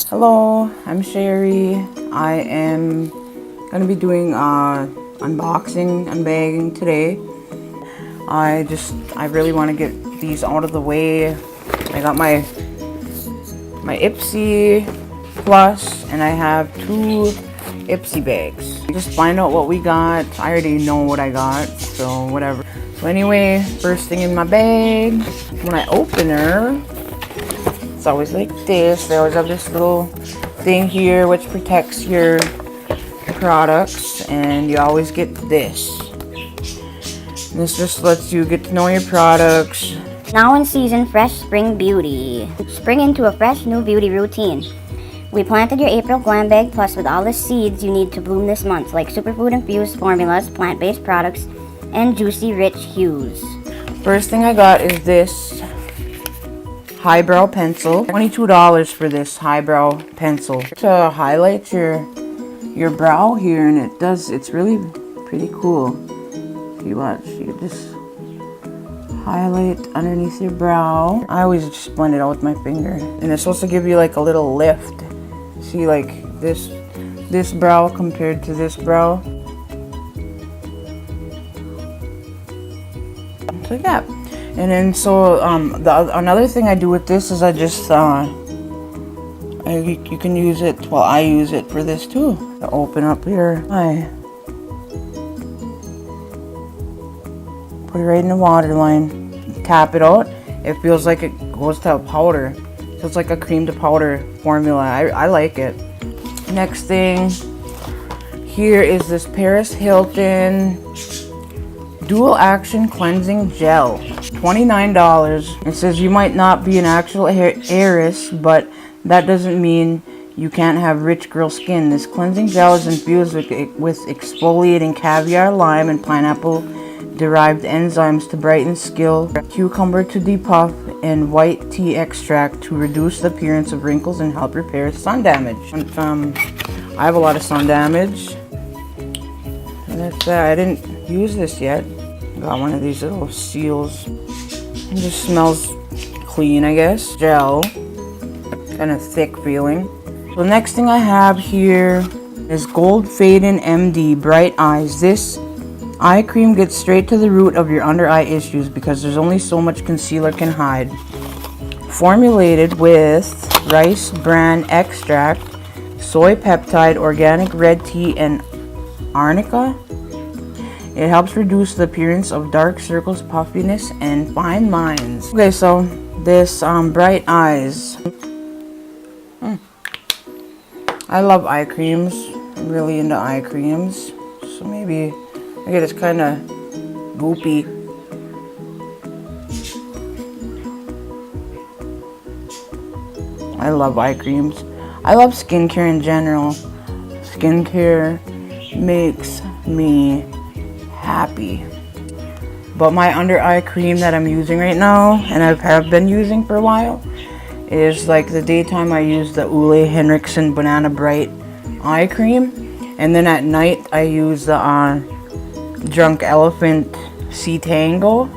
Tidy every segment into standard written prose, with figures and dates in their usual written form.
Hello, I'm Sherry. I am gonna be doing unboxing, unbagging today. I really want to get these out of the way. I got my Ipsy Plus, and I have two Ipsy bags. Just find out what we got. I already know what I got, so whatever. So anyway, first thing in my bag, when I open her, it's always like this. They always have this little thing here which protects your products, and you always get this. This just lets you get to know your products. Now in season, fresh spring beauty. Spring into a fresh new beauty routine. We planted your April Glam Bag Plus with all the seeds you need to bloom this month, like superfood infused formulas, plant-based products, and juicy rich hues. First thing I got is this highbrow pencil. $22 for this highbrow pencil to highlight your brow here, and it's really pretty cool. If you watch, you just highlight underneath your brow. I always just blend it out with my finger, and it's supposed to give you like a little lift. See, like this brow compared to this brow. It's like that. And then so another thing I do with this is I just you can use it. Well, I use it for this too. To open up your eye. Put it right in the waterline. Tap it out. It feels like it goes to a powder. So it's like a cream to powder formula. I like it. Next thing here is this Paris Hilton Dual Action Cleansing Gel. $29. It says you might not be an actual heiress, but that doesn't mean you can't have rich girl skin. This cleansing gel is infused with exfoliating caviar, lime, and pineapple derived enzymes to brighten skin, cucumber to depuff, and white tea extract to reduce the appearance of wrinkles and help repair sun damage. I have a lot of sun damage. And that's that. I didn't use this yet. Got one of these little seals. It just smells clean, I guess. Gel. Kind of thick feeling. So the next thing I have here is Gold Fading MD Bright Eyes. This eye cream gets straight to the root of your under eye issues because there's only so much concealer can hide. Formulated with rice bran extract, soy peptide, organic red tea, and arnica. It helps reduce the appearance of dark circles, puffiness, and fine lines. Okay, so this Bright Eyes. I love eye creams. I'm really into eye creams. So maybe I get it's kind of goopy. I love eye creams. I love skincare in general. Skincare makes me happy. But my under eye cream that I'm using right now, and I have been using for a while, is like the daytime I use the Ole Henriksen Banana Bright eye cream, and then at night I use the Drunk Elephant Sea Tango.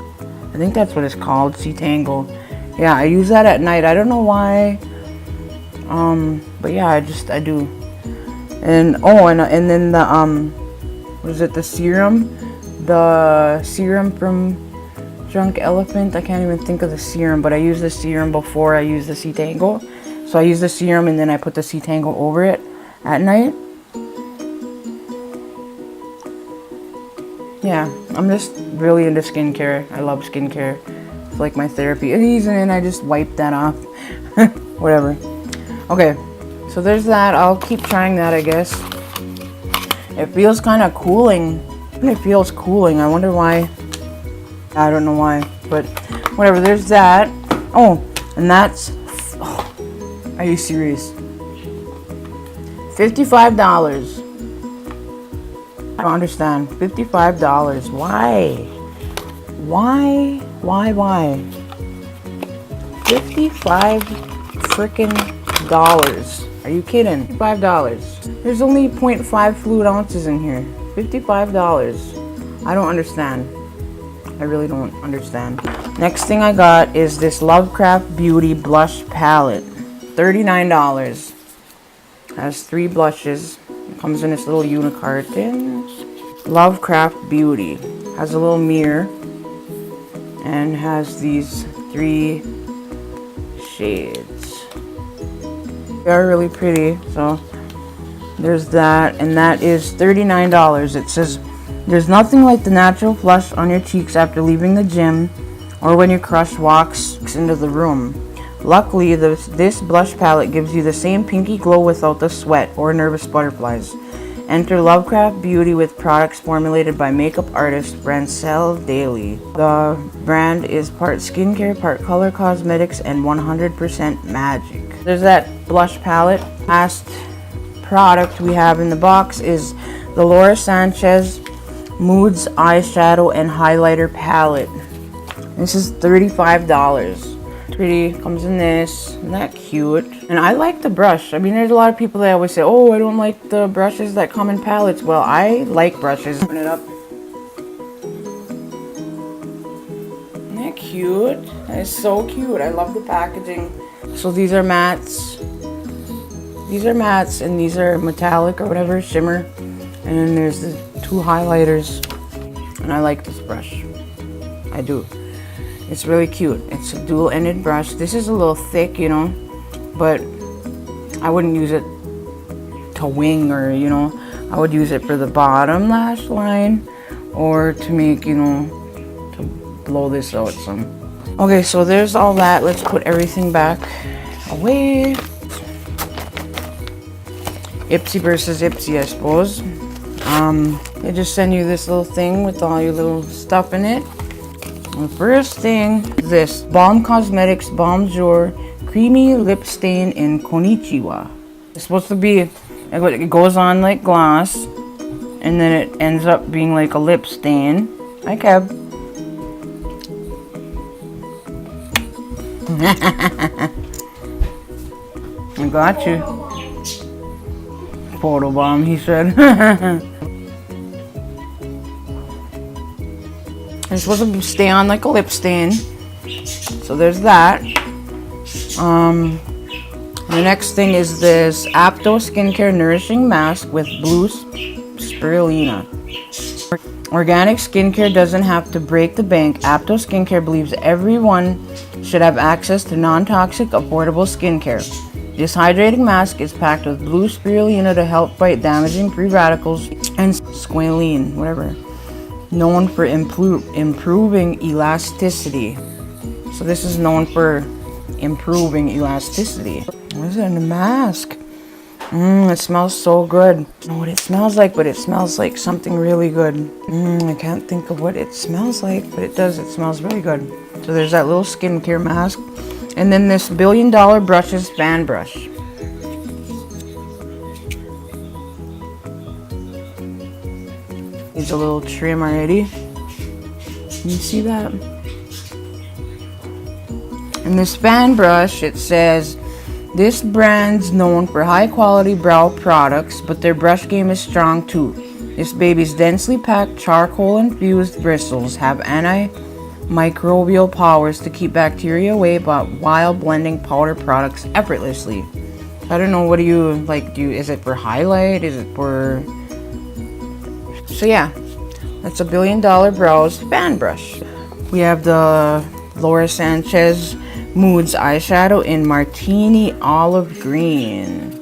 I think that's what it's called, Sea Tango. Yeah, I use that at night. I don't know why. But yeah, I do. And and then the was it the serum? The serum from Drunk Elephant. I can't even think of the serum, but I use the serum before I use the Sea Tango. So I use the serum and then I put the Sea Tango over it at night. Yeah, I'm just really into skincare. I love skincare. It's like my therapy. And then I just wipe that off. Whatever. Okay, so there's that. I'll keep trying that, I guess. It feels kind of cooling. It feels cooling. I wonder why. I don't know why, but whatever. There's that. Oh, and that's. Oh, are you serious? $55. I don't understand. $55. Why? Why? 55 freaking dollars. Are you kidding? $55. There's only 0.5 fluid ounces in here. $55. I don't understand. I really don't understand. Next thing I got is this Lovecraft Beauty Blush Palette. $39. Has 3 blushes. It comes in this little unicarton. Lovecraft Beauty. Has a little mirror. And has these 3 shades. They are really pretty. So there's that. And that is $39. It says, there's nothing like the natural flush on your cheeks after leaving the gym or when your crush walks into the room. Luckily, this blush palette gives you the same pinky glow without the sweat or nervous butterflies. Enter Lovecraft Beauty with products formulated by makeup artist Brancel Daily. The brand is part skincare, part color cosmetics, and 100% magic. There's that blush palette. Last product we have in the box is the Laura Sanchez Moods Eyeshadow and Highlighter Palette. This is $35. Pretty, comes in this. Isn't that cute? And I like the brush. I mean, there's a lot of people that always say, oh, I don't like the brushes that come in palettes. Well, I like brushes. Open it up. Isn't that cute? That is so cute. I love the packaging. So these are mattes. These are mattes and these are metallic or whatever, shimmer. And then there's the 2 highlighters. And I like this brush. I do. It's really cute. It's a dual-ended brush. This is a little thick, you know, but I wouldn't use it to wing or, you know, I would use it for the bottom lash line or to make, you know, to blow this out some. Okay, so there's all that. Let's put everything back away. Ipsy versus Ipsy, I suppose. They just send you this little thing with all your little stuff in it. The first thing is this Balm Cosmetics Balm Jour Creamy Lip Stain in Konnichiwa. It's supposed to be, it goes on like gloss, and then it ends up being like a lip stain. Hi, Kev. I got you. Photo bomb, he said. It's supposed to stay on like a lip stain. So there's that. The next thing is this Apto Skincare Nourishing Mask with Blue Spirulina. Organic skincare doesn't have to break the bank. Apto Skincare believes everyone should have access to non-toxic, affordable skincare. This hydrating mask is packed with blue spirulina to help fight damaging free radicals and squalene, whatever, known for improving elasticity. So this is known for improving elasticity. What is it in the mask? It smells so good. I don't know what it smells like, but it smells like something really good. I can't think of what it smells like, but it does. It smells really good. So there's that little skincare mask. And then this $1 Billion Brushes fan brush. Needs a little trim already. Can you see that? And this fan brush, it says, this brand's known for high quality brow products, but their brush game is strong too. This baby's densely packed charcoal infused bristles have antimicrobial powers to keep bacteria away, but while blending powder products effortlessly. I don't know, what do you like? Is it for highlight? Is it for... So yeah, that's $1 Billion Brows fan brush. We have the Laura Sanchez Moods Eyeshadow in Martini Olive Green.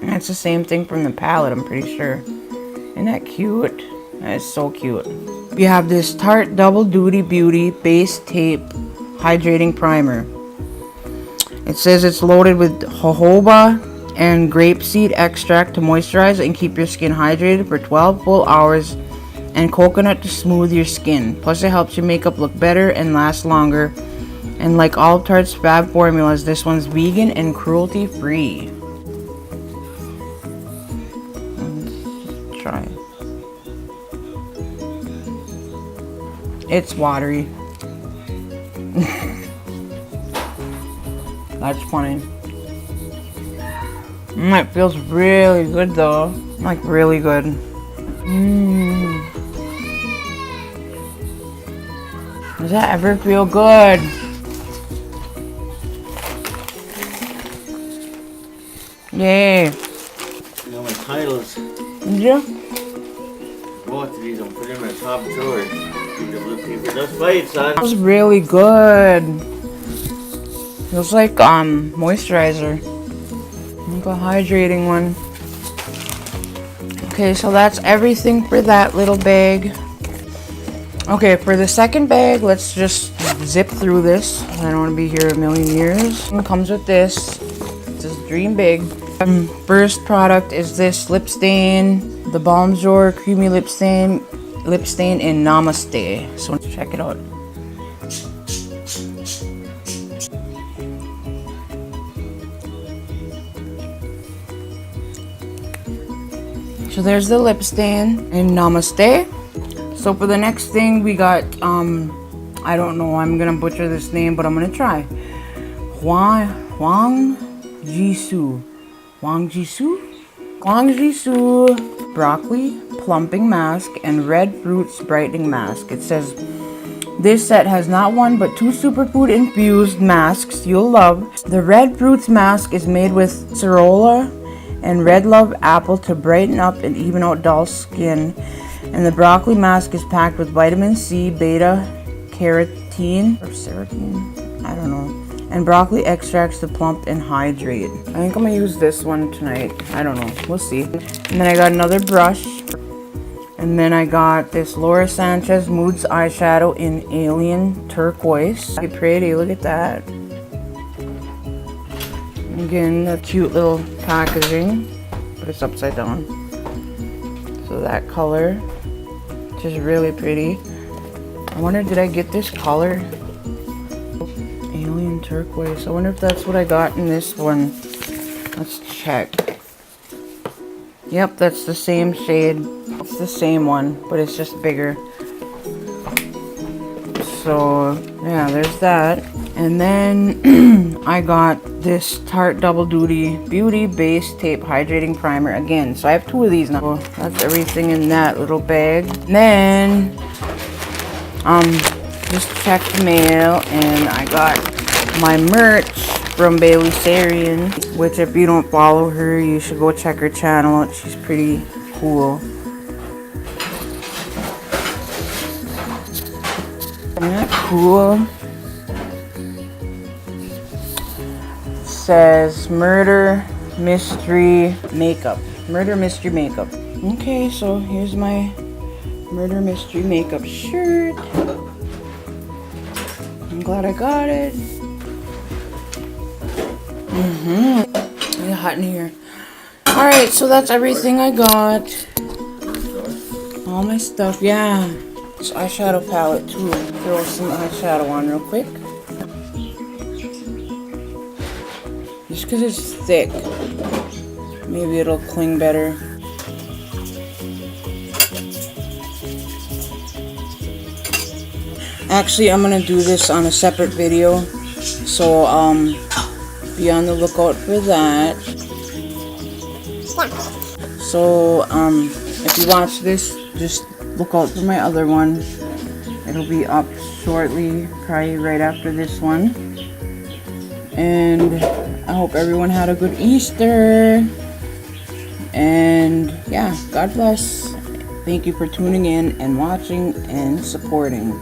And that's the same thing from the palette, I'm pretty sure. Isn't that cute? That is so cute. We have this Tarte Double Duty Beauty Base Tape Hydrating Primer. It says it's loaded with jojoba and grapeseed extract to moisturize and keep your skin hydrated for 12 full hours, and coconut to smooth your skin. Plus it helps your makeup look better and last longer. And like all of Tarte's fab formulas, this one's vegan and cruelty free. Let's try it. It's watery. That's funny. It feels really good though. Like really good. Does that ever feel good? Yay. You know my titles. Yeah. Both of these I'm putting in my top drawer. The blue paper. Let's fight, son. That was really good. Feels like moisturizer. Like a hydrating one. Okay, so that's everything for that little bag. Okay, for the second bag, let's just zip through this. I don't want to be here a million years. It comes with this. This is Dream Big. First product is this lip stain, the Balm Jour Creamy Lip Stain in Namaste. So check it out. So there's the lip stain in Namaste. So for the next thing we got, I don't know, I'm gonna butcher this name, but I'm gonna try. Huang Yi broccoli plumping mask and red fruits brightening mask. It says this set has not one but 2 superfood infused masks you'll love. The red fruits mask is made with cerola and red love apple to brighten up and even out dull skin. And the broccoli mask is packed with vitamin C, beta carotene, or serotine, I don't know, and broccoli extracts to plump and hydrate. I think I'm gonna use this one tonight. I don't know, we'll see. And then I got another brush. And then I got this Laura Sanchez Moods eyeshadow in Alien Turquoise. Pretty pretty, look at that. Again, a cute little packaging, but it's upside down. So that color, which is really pretty. I wonder, did I get this color? Alien Turquoise. I wonder if that's what I got in this one. Let's check. Yep, that's the same shade. It's the same one, but it's just bigger. So, yeah, there's that. And then I got this Tarte Double Duty Beauty Base Tape Hydrating Primer again. So I have 2 of these now. So that's everything in that little bag. And then, just checked the mail and I got my merch from Bailey Sarian, which if you don't follow her, you should go check her channel out. She's pretty cool. Isn't that cool? Says Murder Mystery Makeup. Murder Mystery Makeup. Okay, so here's my Murder Mystery Makeup shirt. I'm glad I got it. It's hot in here. Alright, so that's everything I got. All my stuff, yeah. This eyeshadow palette too. Throw some eyeshadow on real quick. Just because it's thick, maybe it'll cling better. Actually, I'm gonna do this on a separate video, so be on the lookout for that. So if you watch this, just look out for my other one. It'll be up shortly, probably right after this one. And I hope everyone had a good Easter. And yeah, God bless. Thank you for tuning in and watching and supporting.